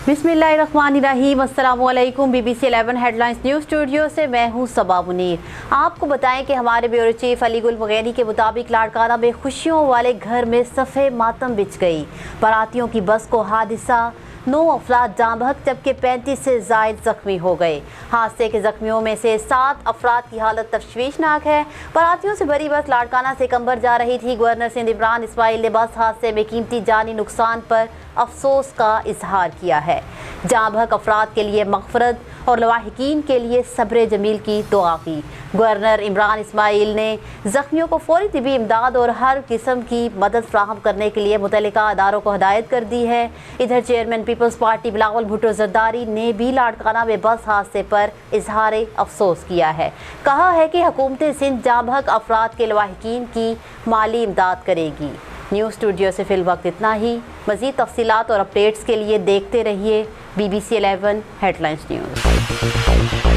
बिस्मिल्लाहिर्रहमानिर्रहीम। अस्सलामुअलैकुम। BBC 11 headlines news studio से मैं हूं सबा मुनीर। आपको बताएं कि हमारे ब्यूरो चीफ अली गुल मुगैनी के मुताबिक लाड़काना में खुशियों वाले घर में सफ़े मातम बिछ गई। बारातियों की बस को हादसा, 9 अफराद जाँ बहक जबकि 35 से ज़ायद ज़ख्मी हो गए। हादसे के ज़ख्मियों में से 7 अफराद की हालत तशवीशनाक है। बारातियों से भरी बस लाड़काना से कंबर जा रही थी। गवर्नर सिंध इमरान इस्माइल ने बस हादसे में कीमती जानी नुकसान पर अफसोस का इजहार किया है। जाँ बहक अफराद के लिए मग़फ़रत और लवाहिकीन के लिए सब्र जमील की दुआ की। गवर्नर इमरान इस्माइल ने ज़ख्मियों को फ़ौरी तिबी इमदाद और हर किस्म की मदद फ्राहम करने के लिए मुतल्लिका अदारों को हदायत कर दी है। इधर chairman Peoples Party Bilawal Bhutto Zardari ने भी लाड़काना में बस हादसे पर इजहार अफसोस किया है। कहा है कि हुकूमत सिंध जाँ बहक अफराद के लवाहिकीन की माली इमदाद करेगी। न्यूज़ स्टूडियो से फिल वक्त इतना ही। मज़ीद तफ़सीलात और अपडेट्स के लिए देखते रहिए BBC 11 हेडलाइंस न्यूज़।